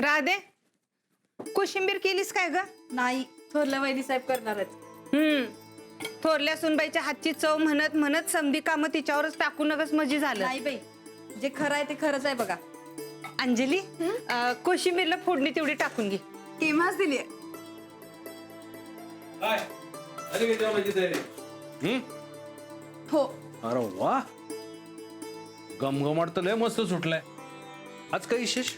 राधे, कोशिंबीर केलीस काय ग? नाही, थोरल्या वहिनी साहेब करणार आहेत. थोरल्या सुनबाईच्या हातची चव म्हणत म्हणत समधी कामं तिच्यावरच टाकू नकच मजी झालं. नाही बाई, जे खरं आहे ते खरंच आहे बघा. अंजली, कोशिंबीरला फोडणी तेवढी टाकून घे. केव्हाच दिली. काय अरे किती वाजची तयारी? हो. अरे वा, गमगमाट तर लय मस्त सुटलाय. आज काय विशेष?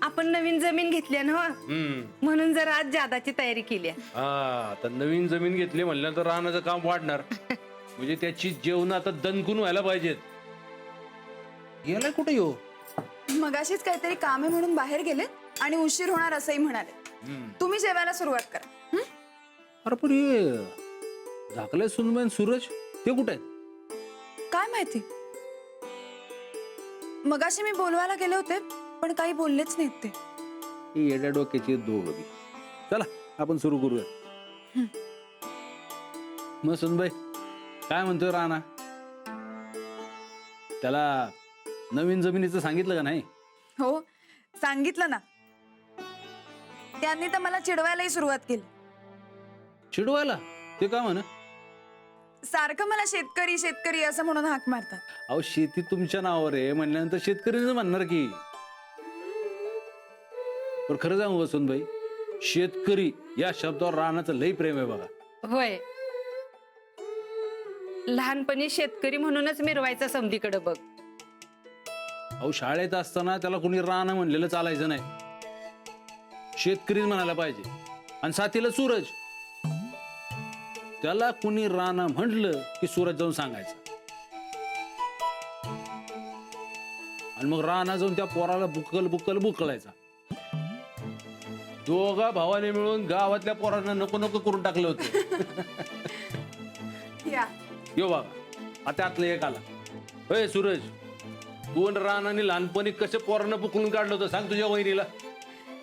आपण नवीन जमीन घेतली ना, म्हणून जरा आज जादाची तयारी केली. हा, आता नवीन जमीन घेतली म्हणल्यानंतर राहण्याचं काम वाढणार. म्हणजे त्याची जेवण आता दणकून व्हायला पाहिजेत. गेलाय कुठे येऊ? मगाशीच काहीतरी काम आहे म्हणून बाहेर गेले आणि उशीर होणार असंही म्हणाले. तुम्ही जेवायला सुरुवात करा. अरे पण हे झाकलंय सुनबाई सूरज, ते कुठे आहेत? काय माहिती, मगाशी मी बोलवायला गेले होते पण काही बोललेच नाहीत ते. ही येड्या डोक्याची दोघं बी. चला आपण सुरू करूया. मग सुनबाई काय म्हणतोय राणा? त्याला नवीन जमिनीचं सांगितलं का नाही? हो, सांगितलं ना. त्यांनी तर मला चिडवायलाही सुरुवात केली. चिडवायला? ते का म्हणा? सारखं मला शेतकरी शेतकरी असं म्हणून हाक मारतात. अहो, शेती तुमच्या नावावर आहे म्हणल्यानंतर शेतकरीच म्हणणार की. पण खरं सांगू वसंतबाई, शेतकरी या शब्दावर राहण्याचं लई प्रेम आहे बघा. होय, लहानपणी शेतकरी म्हणूनच मिरवायचा समधीकडे बघ. अहो, शाळेत असताना त्याला कोणी राणा म्हणलेलं चालायचं नाही, शेतकरीच म्हणायला पाहिजे. आणि साथीला सूरज, त्याला कुणी राणा म्हटलं की सूरज जाऊन सांगायचं. आणि मग राणा जाऊन त्या पोराला बुकल बुकल बुकलायचा. दोघा भावाने मिळून गावातल्या पोरांना नको नको करून टाकलं होतं. या यो बघा, आता त्यातलं एक आला. होय सूरज, तू आणि राणाने लहानपणी कसं पोरांना बुकलून काढलं होतं सांग तुझ्या वहिनीला.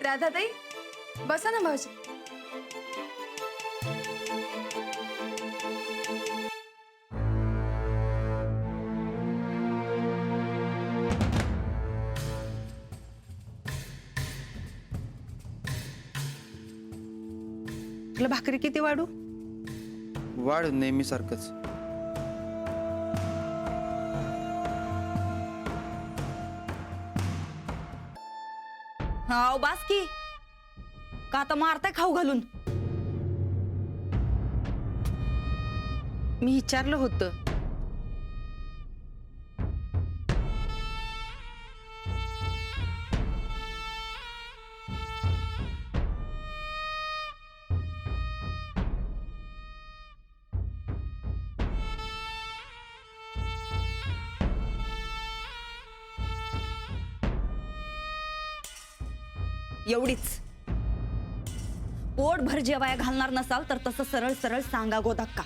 राधाताई, बसा ना भाऊजी. तुला भाकरी किती वाढू? वाढ नेहमी सारखंच. हाव बास की, का आता मारताय खाऊ घालून? मी विचारलं होतं. एवढीच. पोट भर जेवाया घालणार नसाल तर तसं सरळ सरळ सांगा गोदाक्का.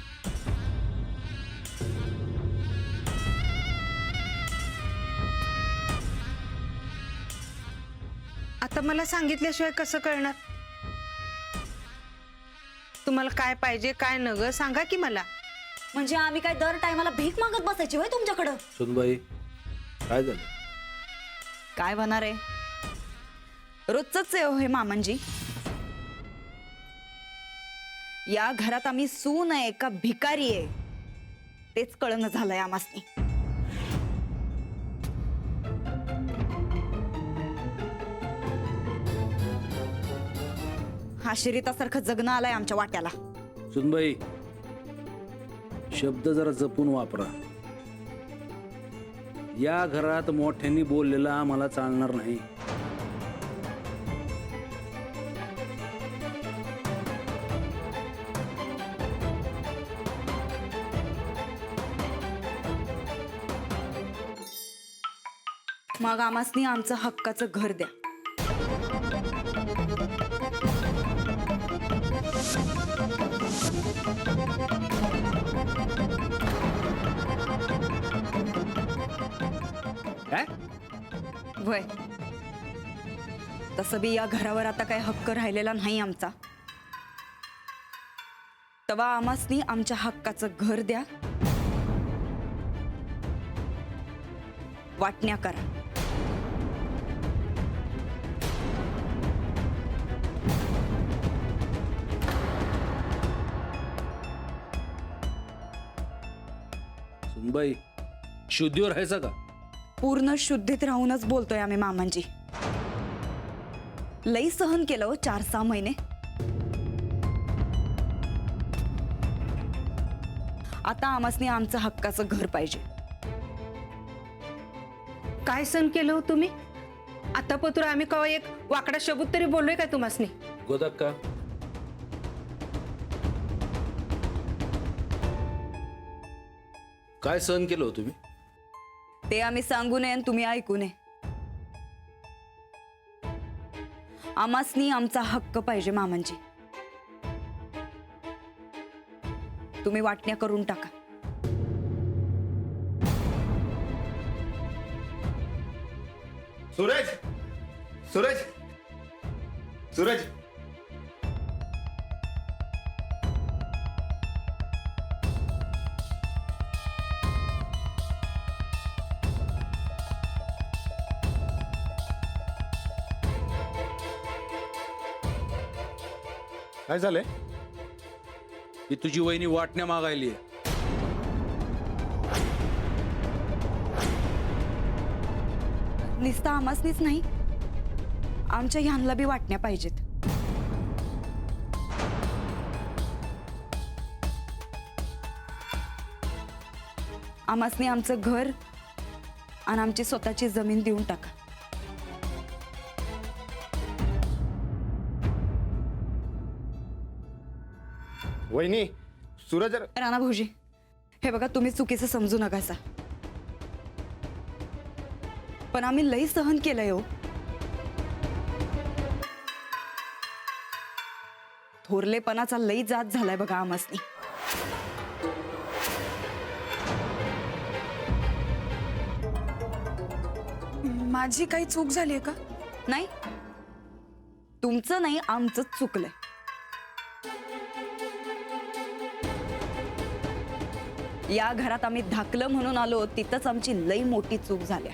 आता मला सांगितल्याशिवाय कसं कळणार? तुम्हाला काय पाहिजे काय नग सांगा की मला. म्हणजे आम्ही काय दर टायमाला भीक मागत बसायची होय तुमच्याकडं? सुनबाई काय झालं? काय होणार आहे, रोजच आहे हो हे मामांजी. या घरात आम्ही सून आहे का भिकारी आहे तेच कळणं झालंय आमासनी. हा शिरीतासारखं जगणं आलंय आमच्या वाट्याला. सुनबाई, शब्द जरा जपून वापरा. या घरात मोठ्यांनी बोललेलं आम्हाला चालणार नाही. मग आमासनी आमचं हक्काचं घर द्या. काय? वय तसं बी या घरावर आता काही हक्क राहिलेला नाही आमचा. तवा आमासनी आमच्या हक्काचं घर द्या, वाटण्या करा. जाऊबाई शुद्धीवर राहायचा का? पूर्ण शुद्धीत राहूनच बोलतोय आम्ही मामांजी. लई सहन केलं हो 4-6 महिने. आता आमासनी आमचं हक्काचं घर पाहिजे. काय सण केलं हो तुम्ही? आता पत्र आम्ही कवा एक वाकडा शब्द तरी बोललोय काय तुम्हासनी? गोदक्का काय सहन केलं हो तुम्ही? ते आम्ही सांगू नये आणि तुम्ही ऐकू नये. आमासनी आमचा हक्क पाहिजे मामांजी. तुम्ही वाटण्या करून टाका. सूरज सूरज सूरज काय झालंय? ही तुझी वहिनी वाटण्या मागायली. निस्ता आमासनीच नाही, आमच्या ह्यांना बी वाटण्या पाहिजेत. आमासनी आमचं घर आणि आमची स्वतःची जमीन देऊन टाका. वहिनी सूरज राणा भाऊजी, हे बघा तुम्ही चुकीचं समजू नकासा, पण आम्ही लई सहन केलंय हो. थोरलेपणाचा लई जात झालाय बघा आमासनी. माझी काही चूक झालीये का? नाही, तुमचं नाही, आमचंच चुकलंय. या घरात आम्ही धाकलं म्हणून आलो, तिथंच आमची लई मोठी चूक झाल्या.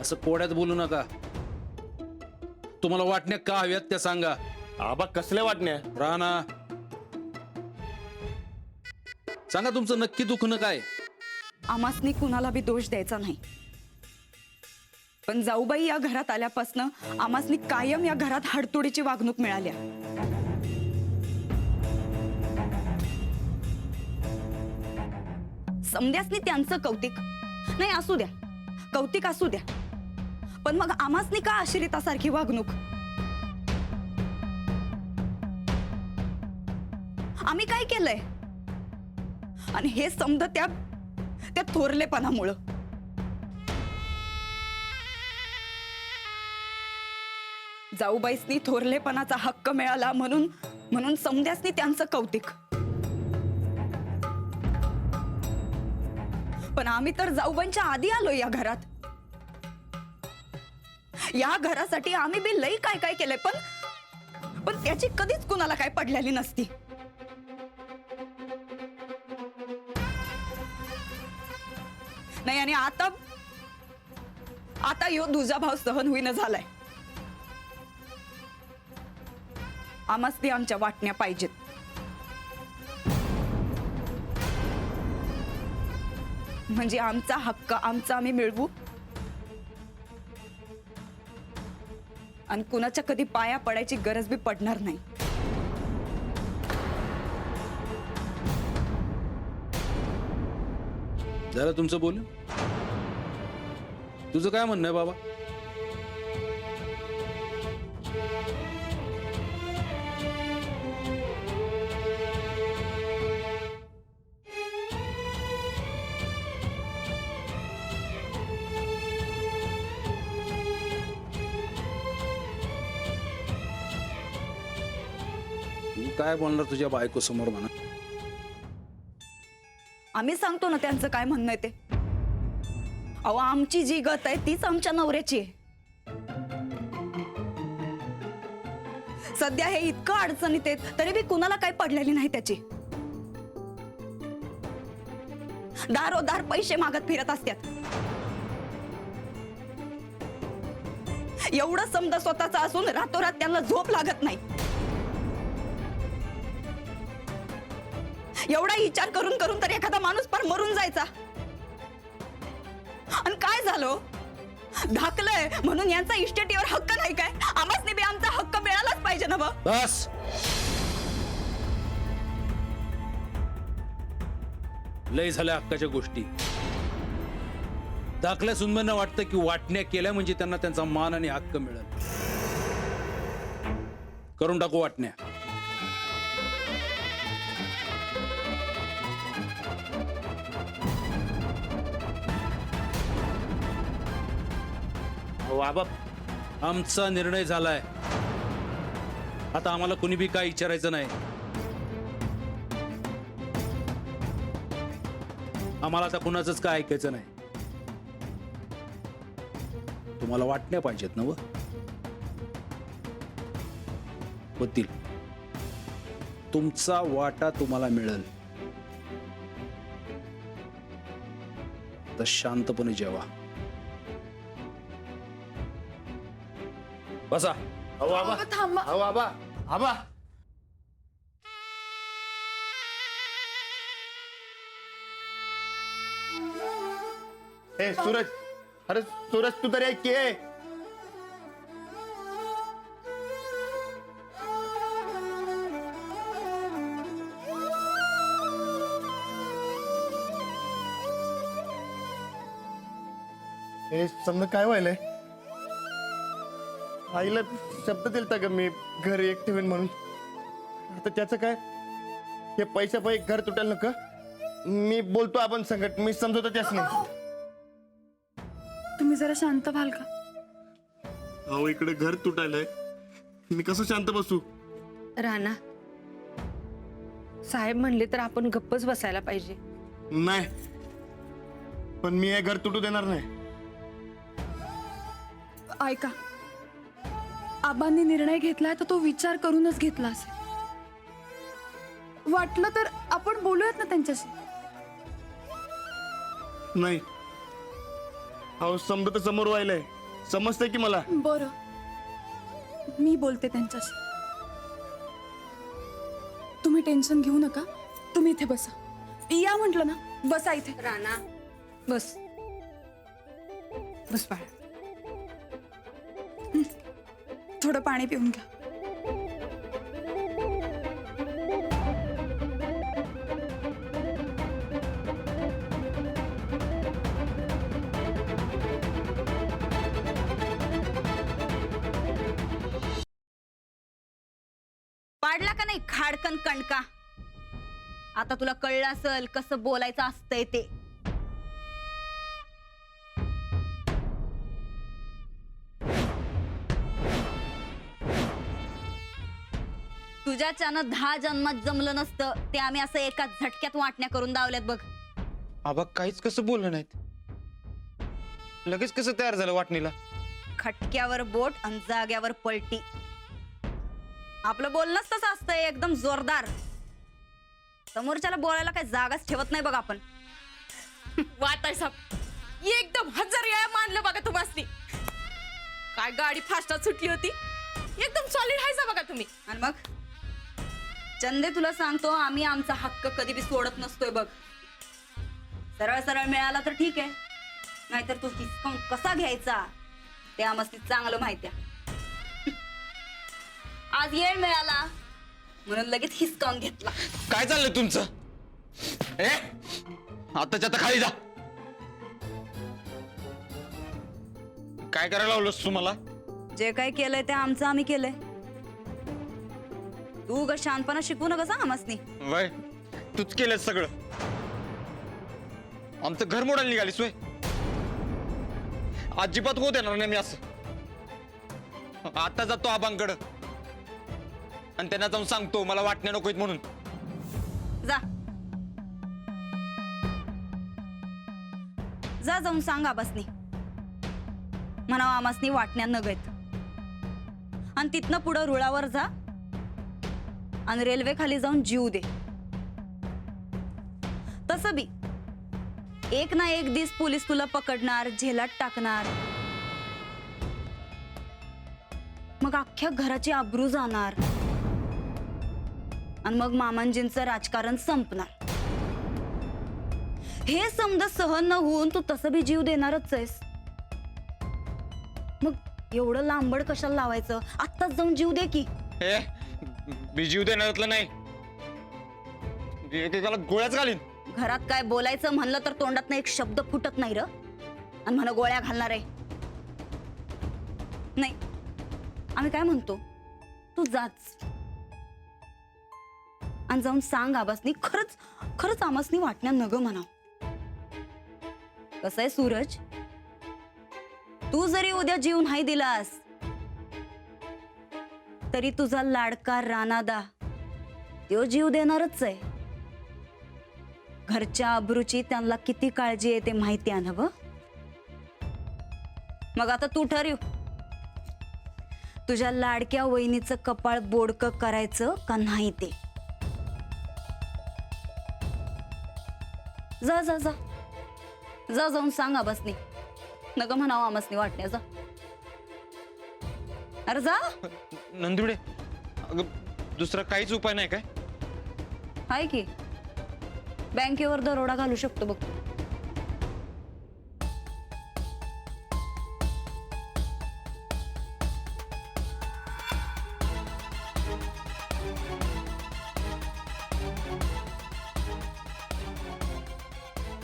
असं कोड्यात बोलू नका. तुम्हाला वाटण्या का हव्यात त्या सांगा. आबा कसल्या वाटण्या? राणा सांगा तुमचं नक्की दुखणं काय? आमासनी कुणाला बी दोष द्यायचा नाही, पण जाऊबाई या घरात आल्यापासनं आमासनी कायम या घरात हडतोडीची वागणूक मिळाल्या. समद्यासनी त्यांचं कौतिक नाही, असू द्या, कौतिक असू द्या, पण मग आमासनी का आश्रितासारखी वागणूक? आम्ही काय केलंय? आणि हे समज त्या थोरलेपणामुळं. जाऊबाईसनी थोरलेपणाचा हक्क मिळाला म्हणून समद्यासनी त्यांचं कौतिक. पण आम्ही तर जाऊबाईंच्या आधी आलोय या घरात. या घरासाठी आम्ही बी लई काय काय केलंय, पण त्याची कधीच कुणाला काय पडलेली नसती. नाही, आणि आता यो दुजा भाव सहन होईना झालाय. आम्हासनी आमच्या वाटण्या पाहिजेत. म्हणजे आमचा हक्क आमचा आम्ही मिळवू आणि कुणाच्या कधी पाया पडायची गरज बी पडणार नाही. झालं तुमचं बोलून? तुझं काय म्हणणं आहे बाबा? तू काय बोलणार तुझ्या बायको समोर म्हणा? आम्ही सांगतो ना त्यांचं काय म्हणणं आहे ते. अहो, आमची जी गत आहे तीच आमच्या नवऱ्याची आहे. सध्या हे इतकं अडचणीत आहेत तरी बी कुणाला काय पडलेली नाही त्याची. दारोदार पैसे मागत फिरत असतात. एवढं समजा स्वतःचा असून रातोरात त्यांना झोप लागत नाही. एवढा विचार करून करून तर एखादा माणूस पार मरून जायचा. आणि काय झालं? धाकलंय म्हणून यांचा इस्टेटीवर हक्क नाही काय? आम्हासनी बी आमचा हक्क मिळालाच पाहिजे ना बा. बस. लय झाल्या हक्काच्या गोष्टी. दाखल्या सुनबाईंना वाटतं की वाटण्या केल्या म्हणजे त्यांना त्यांचा मान आणि हक्क मिळेल. करून टाकू वाटण्या. बाबा आमचा निर्णय झालाय. आता आम्हाला कुणी बी काय विचारायचं नाही. आम्हाला आता कुणाचंच काय ऐकायचं नाही. तुम्हाला वाटण्या पाहिजेत ना? होतील. तुमचा वाटा तुम्हाला मिळेल. तर शांतपणे जेवा. बसा. अहो बाबा थांबा. अहो बाबा आबा ए सूरज, अरे सूरज तू तरी ऐक की. हे समजा काय व्हायलंय? आईला शब्द दिलता ग मी घर एक ठेवीन म्हणून. आता त्याचं काय? हे पैसा पायी घर तुटायला नका. मी बोलतो आपण संकट, मी समजवतो त्याच नाही. तुम्ही जरा शांत व्हाल का? अहो इकडे घर तुटायलंय, मी कसं शांत बसू? राणा साहेब म्हणले तर आपण गप्पच बसायला पाहिजे. नाही, पण मी हे घर तुटू देणार नाही. ऐका, आबांनी निर्णय घेतलाय तर तो विचार करूनच घेतला असेल. वाटलं तर आपण बोलूयात ना त्यांच्याशी. नाही, अहो समजा तर समोर व्हायलंय, समजतंय की मला. बरं, मी बोलते त्यांच्याशी. तुम्ही टेन्शन घेऊ नका. तुम्ही इथे बसा. या म्हटलं ना, बसा इथे. राणा बस. बस बाळा. थोडं पाणी पिऊन घ्या. पाडला का नाही खाडकन कणका? आता तुला कळलं असेल कसं बोलायचं असतंय ते. तुझ्याच्यानं 10 जन्मात जमलं नसतं ते आम्ही असं एका झटक्यात वाटण्या करून दावल्यात बघ. आबा काहीच कसं बोललं नाहीत. लगेच कसं तयार झालं वाटणीला? खटक्यावर बोट आणि जाग्यावर पलटी. आपलं बोलणंच तसं असतंय, एकदम जोरदार. समोरच्याला बोलायला काही जागाच ठेवत नाही बघ आपण. वाटाय साहेब एकदम 1000 वेळा मानलं बघा तुम्हाला. काय गाडी फास्टात सुटली होती, एकदम सॉलिड हायसा बघा तुम्ही. आणि मग चंदे तुला सांगतो, आम्ही आमचा हक्क कधी बी सोडत नसतोय बघ. सरळ सरळ मिळाला तर ठीक आहे, नाहीतर तू हिसकावून कसा घ्यायचा ते आम्हाला चांगलं माहिती आहे. आज येळ मिळाला म्हणून लगेच हिसकावून घेतला. काय चाललंय तुमचं? आताच्या आता खाली जा. काय करायला लावलंस तू मला? जे काय केलंय ते आमचं आम्ही केलंय. तू ग शानपणा शिकवू नका सांग आम्हासनी. वय तूच केलं सगळं. आमचं घर मोडायला निघालीस वय. अजिबात होत येणार नाही मी असं. आता जातो आबांकडं आणि त्यांना जाऊन सांगतो मला वाटण्या नकोत म्हणून. जा जा जाऊन सांग आबासनी, म्हणावं आमासनी वाटण्या नगत. आणि तिथनं पुढं रुळावर जा आणि रेल्वे खाली जाऊन जीव दे. तसं बी एक ना एक दिवस पोलीस तुला पकडणार, झेलात टाकणार. मग अख्ख्या घराची आबरू जाणार आणि मग मामांजींचं राजकारण संपणार. हे समजा सहन न होऊन तू तसं बी जीव देणारच आहेस. मग एवढं लांबड कशाला लावायचं? आत्ताच जाऊन जीव दे की. हे मी जीव देणारातलं नाही. ते त्याला गोळ्याच घालीन. घरात काय बोलायचं म्हणलं तर तोंडात एक शब्द फुटत नाही र, आणि म्हण गोळ्या घालणार आहे. नाही, आम्ही काय म्हणतो, तू जाच आणि जाऊन सांग आबासनी, खरंच खरंच आमासनी वाटण्या नग म्हणा. कसं आहे सूरज, तू जरी उद्या जीव नाही दिलास तरी तुझा लाडका रानादा तो जीव देणारच आहे. घरच्या अब्रूची त्यांना किती काळजी आहे ते माहिती आहे ना ग. मग आता तू ठरव, तुझ्या लाडक्या वहिनीचं कपाळ बोडकं करायचं का नाही ते. जा जा जा जा, जाऊन सांग आबासनी, नग म्हणावं आमासनी वाटण्या. जा, अरे जा. नंदुडे, अगं दुसरा काहीच उपाय नाही काय? हाय की, बँकेवर दरोडा घालू शकतो बघ.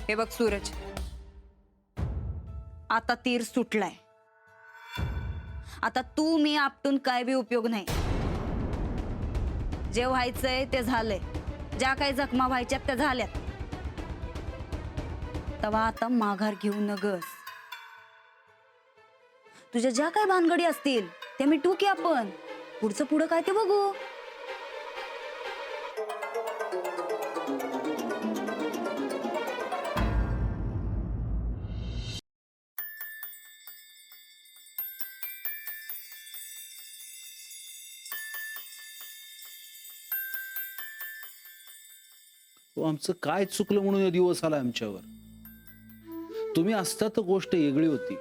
हे बघ सूरज, आता तीर सुटलाय. आता तू मी आपटून काय बी उपयोग नाही. जे व्हायचंय ते झालंय. ज्या काही जखमा व्हायच्यात त्या झाल्यात. तेव्हा आता माघार घेऊ नगस. तुझ्या ज्या काही भानगडी असतील त्या मिटू की आपण. पुढचं पुढं काय ते बघू. आमचं काय चुकलं म्हणून हा दिवस आला आमच्यावर. तुम्ही असता तर गोष्ट वेगळी होती.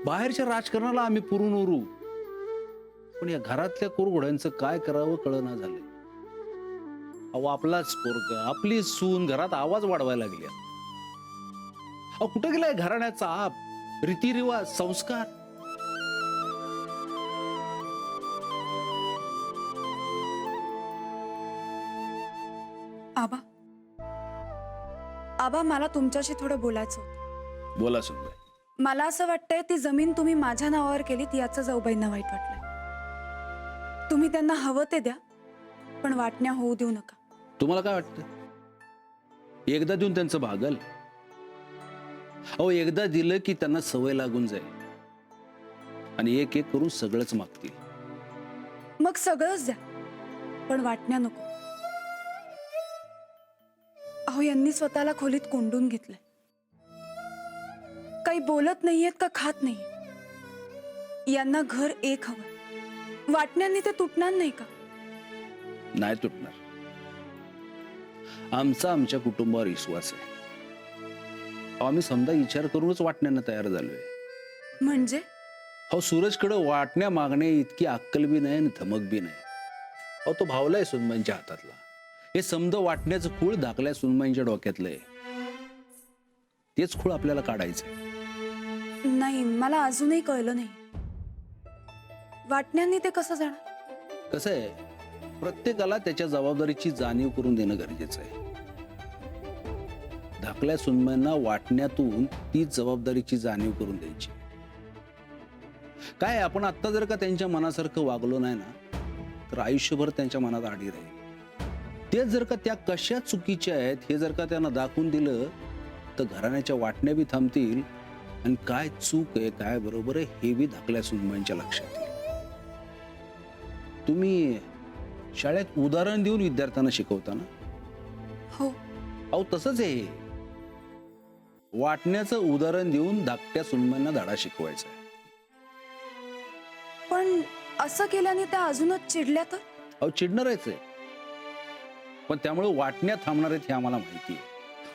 बाहेरच्या राजकारणाला आम्ही पुरून उरू, पण या घरातल्या कुरघोड्यांचं काय करावं कळना झालं. अहो, आपलाच पोरग, आपली सून घरात आवाज वाढवायला लागली. अहो, कुठं गेलाय घराण्याचा आप, रीतिरिवाज, संस्कार? आबा, आबा मला तुमच्याशी थोडं बोलायचं होतं. बोला सुनबाई. मला असं वाटतंय ती जमीन तुम्ही माझ्या नावावर केलीत याचं जाऊबाईंना वाईट वाटलंय. तुम्ही त्यांना हवं ते द्या, पण वाटण्या होऊ देऊ नका. तुम्हाला काय वाटतं, एकदा देऊन त्यांचं भागल? अहो, एकदा दिलं की त्यांना सवय लागून जाईल आणि एक एक करून सगळंच मागतील. मग सगळंच द्या, पण वाटण्या नको. अहो, यांनी स्वतःला खोलीत कोंडून घेतलंय. काही बोलत नाहीयेत का खात नाही. यांना घर एक हवं. वाटण्यांनी ते तुटणार नाही का? नाही तुटणार. आमच्या कुटुंबावर विश्वास आहे. आम्ही समजा विचार करूनच वाटण्यानं तयार झालोय. म्हणजे अहो, सूरजकडे वाटण्या मागणे इतकी अक्कल बी नाही आणि धमक बी नाही. अहो, तो भावलाय सुनबाईंच्या हातातला. हे समजा वाटण्याचं खूळ दाखलाय सुनबाईंच्या डोक्यातलंय. तेच खूळ आपल्याला काढायचंय. नाही, मला अजूनही कळलं नाही. वाटण्यांनी ते कसं जाणार? कसं आहे, प्रत्येकाला त्याच्या जबाबदारीची जाणीव करून देणं गरजेचं आहे. धाकल्या सुनबाईंना वाटण्यातून ती जबाबदारीची जाणीव करून द्यायची. काय आपण आता जर का त्यांच्या मनासारखं वागलो नाही ना, तर आयुष्यभर त्यांच्या मनात आडी राहील. ते जर का त्या कशा चुकीच्या आहेत हे जर का त्यांना दाखवून दिलं तर घराण्याच्या वाटण्या बी थांबतील आणि काय चूक आहे काय बरोबर आहे हे बी धाकल्या सुनबाईंच्या लक्षात येईल. तुम्ही शाळेत उदाहरण देऊन विद्यार्थ्यांना शिकवता ना? हो. अहो, तसंच आहे. वाटण्याचं उदाहरण देऊन धाकट्या सुनबाईंना धडा शिकवायचा आहे. पण असं केल्याने त्या अजूनच चिडल्या तर? अहो, चिडणारच आहे, पण त्यामुळे वाटण्या थांबणार आहेत हे आम्हाला माहिती आहे.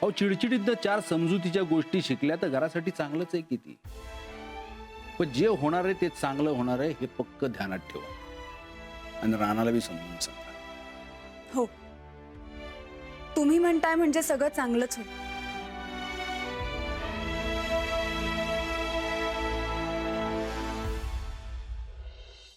अहो, चिडचिडीत चार समजुतीच्या गोष्टी शिकल्या तर घरासाठी चांगलंच आहे किती. पण जे होणार आहे ते चांगलं होणार आहे हे पक्क ध्यानात ठेवा आणि रानाला बी समजून सांगा. हो, तुम्ही म्हणताय म्हणजे सगळं चांगलंच होईल.